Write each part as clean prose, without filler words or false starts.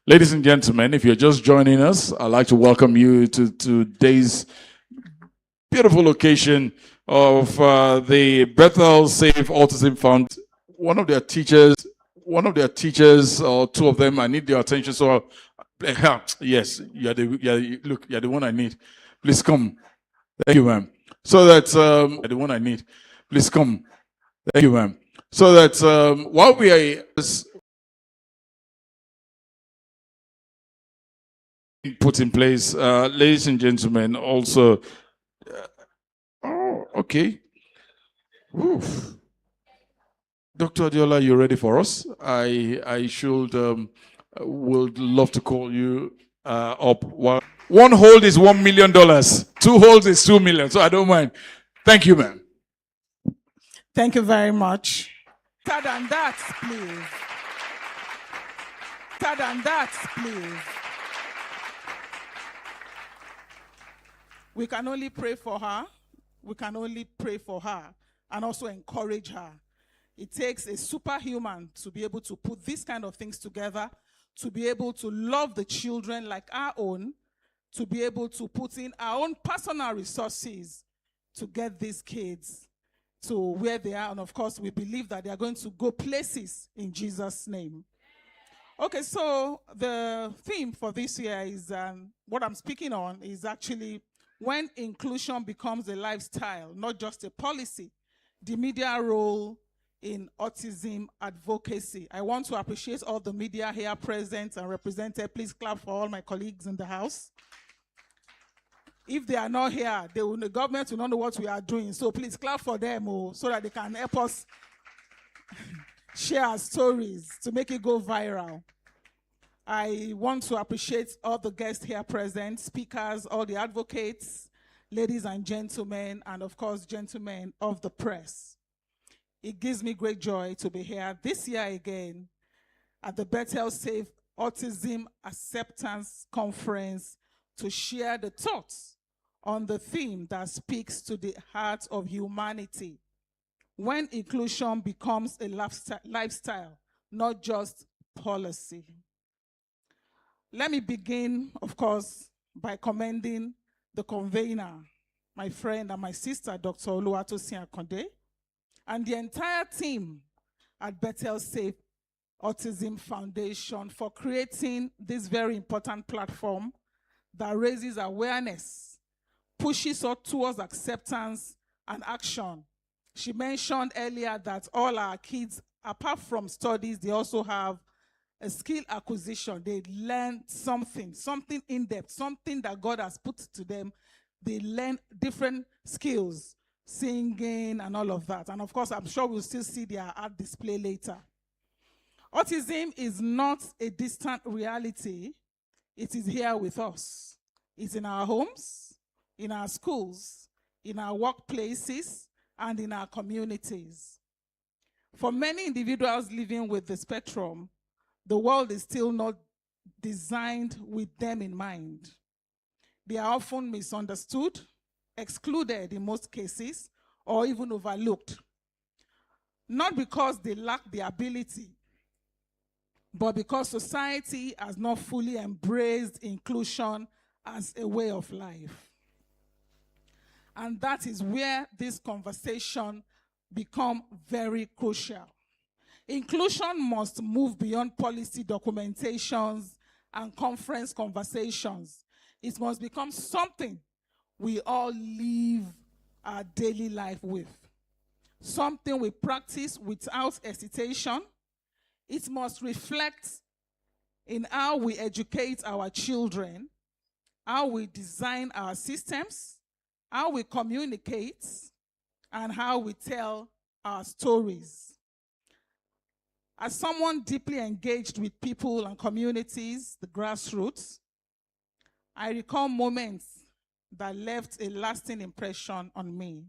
Ladies and gentlemen, if you're just joining us, I'd like to welcome you to today's beautiful occasion of the Bethel Xafe Autism Fund. One of their teachers, or two of them, I need their attention. So, yes, you're the one I need. Please come. Thank you, ma'am. So that you're the one I need. Please come. Thank you, ma'am. So that while we are put in place, ladies and gentlemen, also. Oh, okay. Oof. Dr. Adiola, you ready for us? I should would love to call you up. One hold is $1 million. Two holds is 2 million. So I don't mind. Thank you, ma'am. Thank you very much. Third and that, please. Third and that, please. We can only pray for her. We can only pray for her and also encourage her. It takes a superhuman to be able to put these kind of things together, to be able to love the children like our own, to be able to put in our own personal resources to get these kids to where they are. And of course, we believe that they are going to go places in Jesus' name. Okay, so the theme for this year is, what I'm speaking on is actually when inclusion becomes a lifestyle, not just a policy, the media role in autism advocacy. I want to appreciate all the media here present and represented. Please clap for all my colleagues in the house. If they are not here, the government will not know what we are doing. So please clap for them so that they can help us share our stories to make it go viral. I want to appreciate all the guests here present, speakers, all the advocates, ladies and gentlemen, and of course, gentlemen of the press. It gives me great joy to be here this year again at the Bethel Xafe Autism Acceptance Conference to share the thoughts on the theme that speaks to the heart of humanity. When inclusion becomes a lifestyle, not just policy. Let me begin, of course, by commending the convener, my friend and my sister, Dr. Oluwatosin Akonde, and the entire team at Bethel Xafe Autism Foundation for creating this very important platform that raises awareness, pushes us towards acceptance and action. She mentioned earlier that all our kids, apart from studies, they also have a skill acquisition. They learn something in-depth, something that God has put to them. They learn different skills, singing and all of that. And of course, I'm sure we'll still see their art display later. Autism is not a distant reality. It is here with us. It's in our homes, in our schools, in our workplaces, and in our communities. For many individuals living with the spectrum, the world is still not designed with them in mind. They are often misunderstood, excluded in most cases, or even overlooked. Not because they lack the ability, but because society has not fully embraced inclusion as a way of life. And that is where this conversation becomes very crucial. Inclusion must move beyond policy documentations and conference conversations. It must become something we all live our daily life with. Something we practice without hesitation. It must reflect in how we educate our children, how we design our systems, how we communicate, and how we tell our stories. As someone deeply engaged with people and communities, the grassroots, I recall moments that left a lasting impression on me.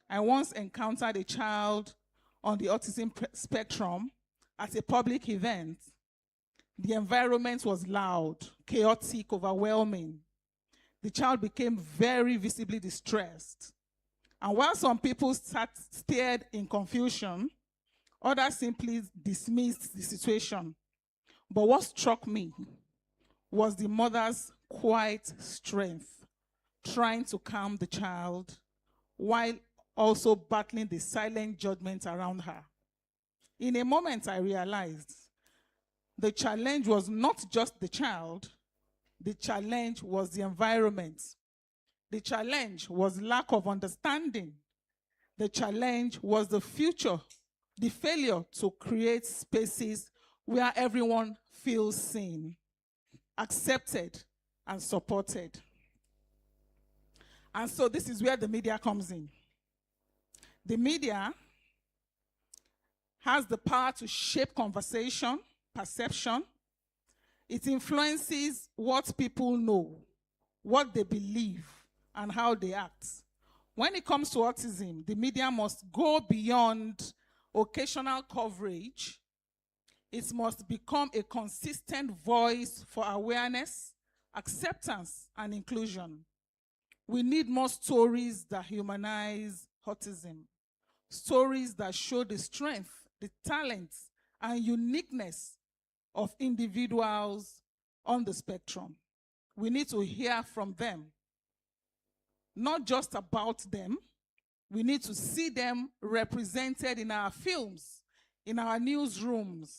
I once encountered a child on the autism spectrum at a public event. The environment was loud, chaotic, overwhelming. The child became very visibly distressed. And while some people stared in confusion, others simply dismissed the situation. But what struck me was the mother's quiet strength, trying to calm the child while also battling the silent judgment around her. In a moment, I realized the challenge was not just the child, the challenge was the environment. The challenge was lack of understanding. The challenge was the future, the failure to create spaces where everyone feels seen, accepted, and supported. And so this is where the media comes in. The media has the power to shape conversation, perception. It influences what people know, what they believe, and how they act. When it comes to autism, the media must go beyond occasional coverage. It must become a consistent voice for awareness, acceptance, and inclusion. We need more stories that humanize autism, stories that show the strength, the talents, and uniqueness of individuals on the spectrum. We need to hear from them, not just about them. We need to see them represented in our films, in our newsrooms,